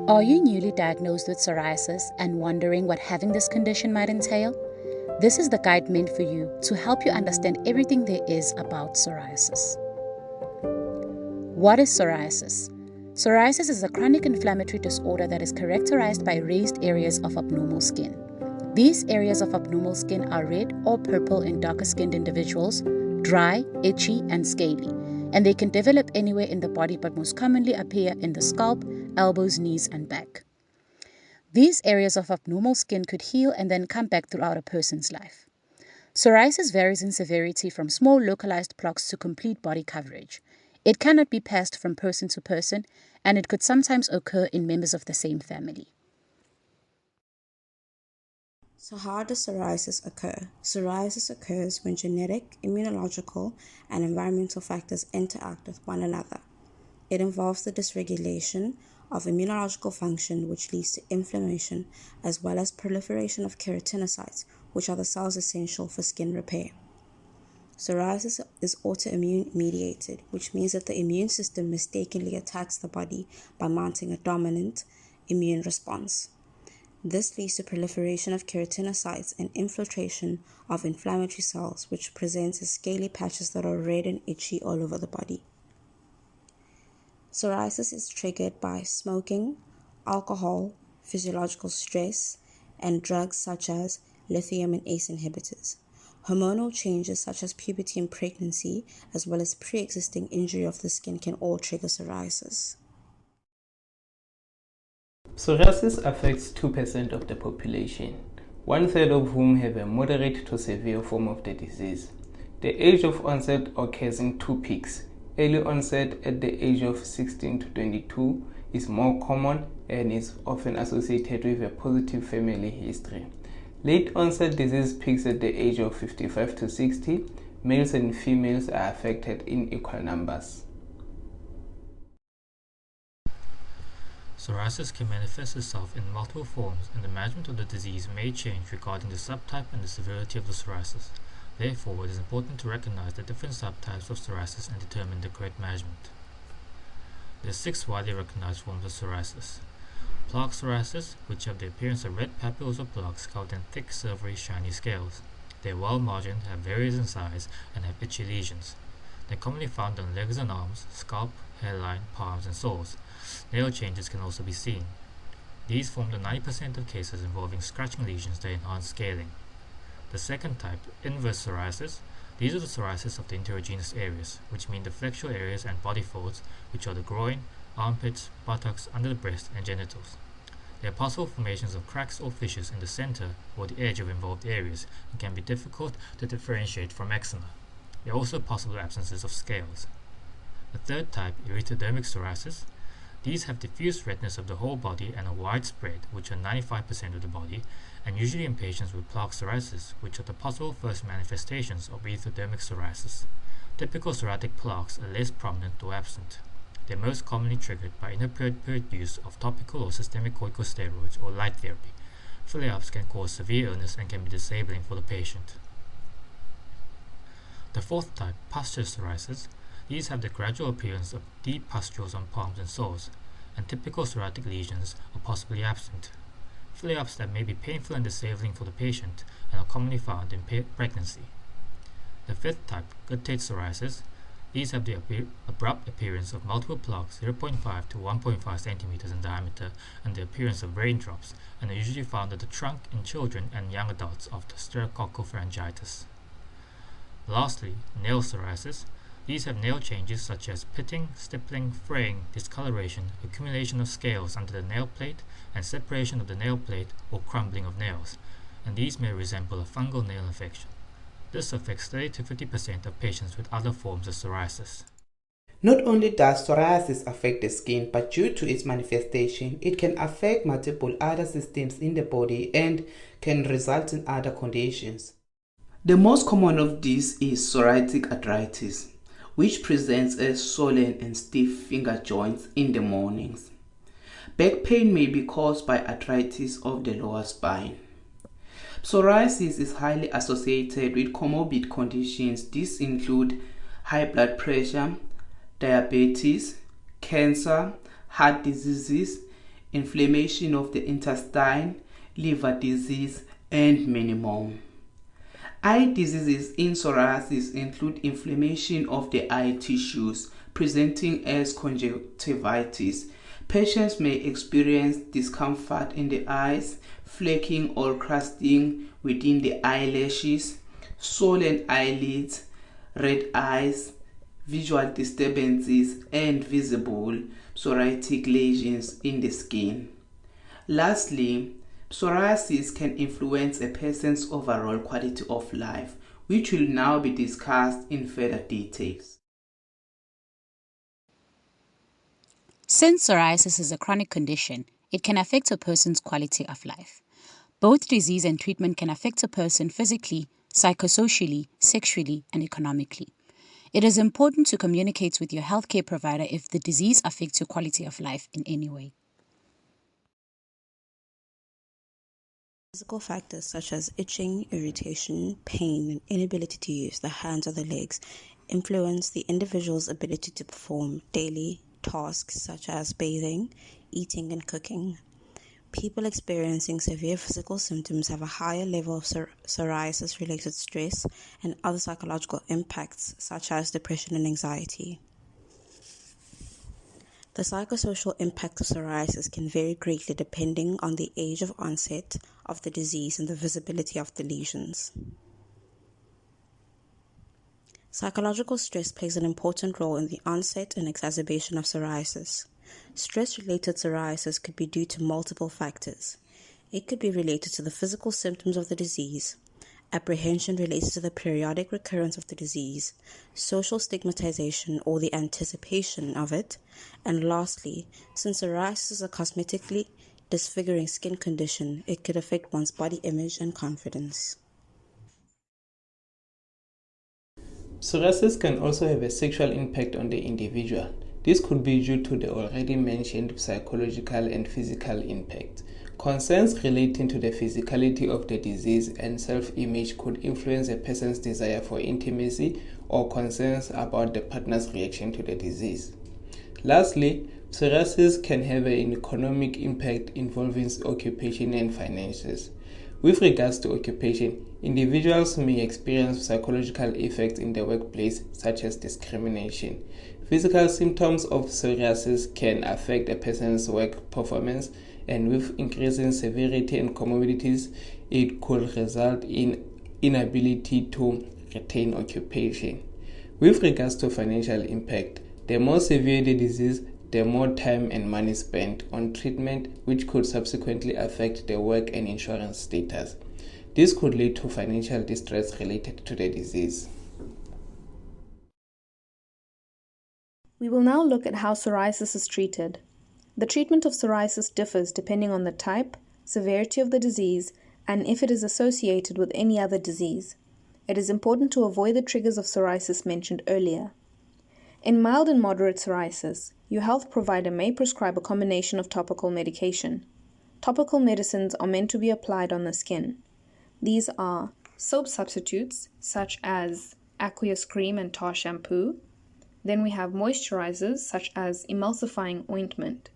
Are you newly diagnosed with psoriasis and wondering what having this condition might entail? This is the guide meant for you to help you understand everything there is about psoriasis. What is psoriasis? Psoriasis is a chronic inflammatory disorder that is characterized by raised areas of abnormal skin. These areas of abnormal skin are red or purple in darker skinned individuals, dry, itchy, and scaly, and they can develop anywhere in the body but most commonly appear in the scalp, elbows, knees, and back. These areas of abnormal skin could heal and then come back throughout a person's life. Psoriasis varies in severity from small localized plaques to complete body coverage. It cannot be passed from person to person, and it could sometimes occur in members of the same family. So how does psoriasis occur? Psoriasis occurs when genetic, immunological, and environmental factors interact with one another. It involves the dysregulation of immunological function, which leads to inflammation, as well as proliferation of keratinocytes, which are the cells essential for skin repair. Psoriasis is autoimmune mediated, which means that the immune system mistakenly attacks the body by mounting a dominant immune response. This leads to proliferation of keratinocytes and infiltration of inflammatory cells, which presents as scaly patches that are red and itchy all over the body. Psoriasis is triggered by smoking, alcohol, physiological stress, and drugs such as lithium and ACE inhibitors. Hormonal changes such as puberty and pregnancy, as well as pre-existing injury of the skin, can all trigger psoriasis. Psoriasis affects 2% of the population, 1/3 of whom have a moderate to severe form of the disease. The age of onset occurs in two peaks. Early onset at the age of 16 to 22 is more common and is often associated with a positive family history. Late onset disease peaks at the age of 55 to 60. Males and females are affected in equal numbers. Psoriasis can manifest itself in multiple forms, and the management of the disease may change regarding the subtype and the severity of the psoriasis. Therefore, it is important to recognize the different subtypes of psoriasis and determine the correct management. There are 6 widely recognized forms of psoriasis. Plaque psoriasis, which have the appearance of red papules or plaques covered in thick, silvery, shiny scales. They are well margined, have varies in size, and have itchy lesions. They are commonly found on legs and arms, scalp, hairline, palms, and soles. Nail changes can also be seen. These form the 90% of cases involving scratching lesions that enhance scaling. The second type, inverse psoriasis, these are the psoriasis of the interogenous areas, which mean the flexural areas and body folds, which are the groin, armpits, buttocks, under the breast, and genitals. There are possible formations of cracks or fissures in the center or the edge of involved areas and can be difficult to differentiate from eczema. There are also possible absences of scales. The third type, erythrodermic psoriasis, these have diffuse redness of the whole body and are widespread, which are 95% of the body, and usually in patients with plaque psoriasis, which are the possible first manifestations of erythrodermic psoriasis. Typical psoriatic plaques are less prominent or absent. They are most commonly triggered by inappropriate use of topical or systemic corticosteroids or light therapy. Flare-ups can cause severe illness and can be disabling for the patient. The fourth type, pustular psoriasis, these have the gradual appearance of deep pustules on palms and soles, and typical psoriatic lesions are possibly absent. Flare-ups that may be painful and disabling for the patient and are commonly found in pregnancy. The fifth type, guttate psoriasis, these have the abrupt appearance of multiple plaques 0.5 to 1.5 centimeters in diameter and the appearance of raindrops, and are usually found at the trunk in children and young adults after streptococcal pharyngitis. Lastly, nail psoriasis. These have nail changes such as pitting, stippling, fraying, discoloration, accumulation of scales under the nail plate, and separation of the nail plate or crumbling of nails, and these may resemble a fungal nail infection. This affects 30 to 50% of patients with other forms of psoriasis. Not only does psoriasis affect the skin, but due to its manifestation, it can affect multiple other systems in the body and can result in other conditions. The most common of these is psoriatic arthritis, which presents as swollen and stiff finger joints in the mornings. Back pain may be caused by arthritis of the lower spine. Psoriasis is highly associated with comorbid conditions. These include high blood pressure, diabetes, cancer, heart diseases, inflammation of the intestine, liver disease, and many more. Eye diseases in psoriasis include inflammation of the eye tissues, presenting as conjunctivitis. Patients may experience discomfort in the eyes, flaking or crusting within the eyelashes, swollen eyelids, red eyes, visual disturbances, and visible psoriatic lesions in the skin. Lastly, psoriasis can influence a person's overall quality of life, which will now be discussed in further details. Since psoriasis is a chronic condition, it can affect a person's quality of life. Both disease and treatment can affect a person physically, psychosocially, sexually, and economically. It is important to communicate with your healthcare provider if the disease affects your quality of life in any way. Physical factors such as itching, irritation, pain, and inability to use the hands or the legs influence the individual's ability to perform daily tasks such as bathing, eating, and cooking. People experiencing severe physical symptoms have a higher level of psoriasis-related stress and other psychological impacts such as depression and anxiety. The psychosocial impact of psoriasis can vary greatly depending on the age of onset of the disease and the visibility of the lesions. Psychological stress plays an important role in the onset and exacerbation of psoriasis. Stress-related psoriasis could be due to multiple factors. It could be related to the physical symptoms of the disease, apprehension related to the periodic recurrence of the disease, social stigmatization or the anticipation of it, and lastly, since psoriasis is a cosmetically disfiguring skin condition, it could affect one's body image and confidence. Psoriasis can also have a sexual impact on the individual. This could be due to the already mentioned psychological and physical impact. Concerns relating to the physicality of the disease and self-image could influence a person's desire for intimacy or concerns about the partner's reaction to the disease. Lastly, psoriasis can have an economic impact involving occupation and finances. With regards to occupation, individuals may experience psychological effects in the workplace, such as discrimination. Physical symptoms of psoriasis can affect a person's work performance, and with increasing severity and comorbidities, it could result in inability to retain occupation. With regards to financial impact, the more severe the disease, the more time and money spent on treatment, which could subsequently affect the work and insurance status. This could lead to financial distress related to the disease. We will now look at how psoriasis is treated. The treatment of psoriasis differs depending on the type, severity of the disease, and if it is associated with any other disease. It is important to avoid the triggers of psoriasis mentioned earlier. In mild and moderate psoriasis, your health provider may prescribe a combination of topical medication. Topical medicines are meant to be applied on the skin. These are soap substitutes such as aqueous cream and tar shampoo. Then we have moisturizers such as emulsifying ointment.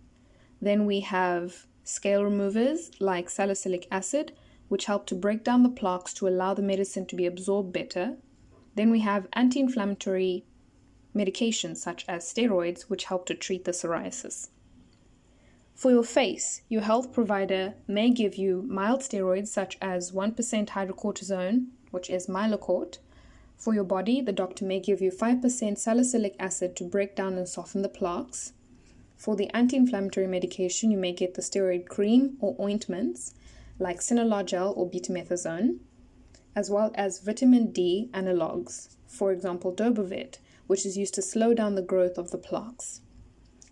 Then we have scale removers like salicylic acid, which help to break down the plaques to allow the medicine to be absorbed better. Then we have anti-inflammatory medications such as steroids, which help to treat the psoriasis. For your face, your health provider may give you mild steroids such as 1% hydrocortisone, which is Milocort. For your body, the doctor may give you 5% salicylic acid to break down and soften the plaques. For the anti-inflammatory medication, you may get the steroid cream or ointments like Cinelar gel or betamethasone, as well as vitamin D analogs, for example Dobovit, which is used to slow down the growth of the plaques.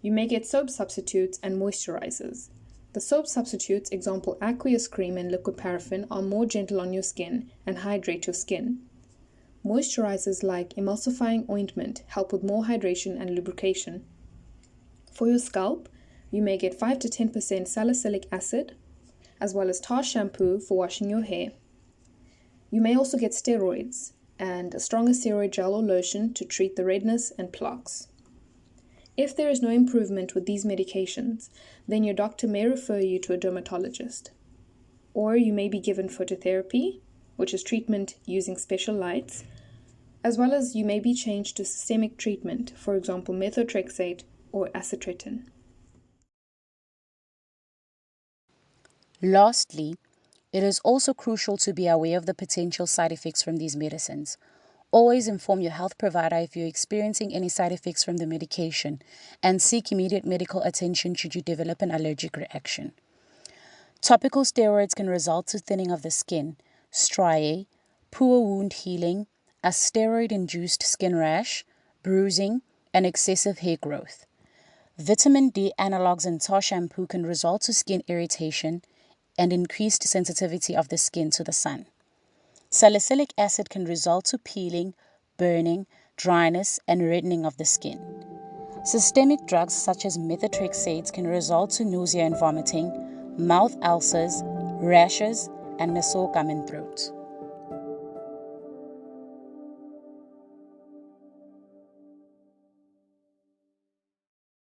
You may get soap substitutes and moisturizers. The soap substitutes, example aqueous cream and liquid paraffin, are more gentle on your skin and hydrate your skin. Moisturizers like emulsifying ointment help with more hydration and lubrication. For your scalp, you may get 5 to 10% salicylic acid, as well as tar shampoo for washing your hair. You may also get steroids and a stronger steroid gel or lotion to treat the redness and plaques. If there is no improvement with these medications, then your doctor may refer you to a dermatologist. Or you may be given phototherapy, which is treatment using special lights, as well as you may be changed to systemic treatment, for example methotrexate or acitretin. Lastly, it is also crucial to be aware of the potential side effects from these medicines. Always inform your health provider if you're experiencing any side effects from the medication and seek immediate medical attention should you develop an allergic reaction. Topical steroids can result to thinning of the skin, striae, poor wound healing, a steroid-induced skin rash, bruising, and excessive hair growth. Vitamin D analogs in tar shampoo can result to skin irritation and increased sensitivity of the skin to the sun. Salicylic acid can result to peeling, burning, dryness, and reddening of the skin. Systemic drugs such as methotrexate can result to nausea and vomiting, mouth ulcers, rashes, and nasal gum and throat.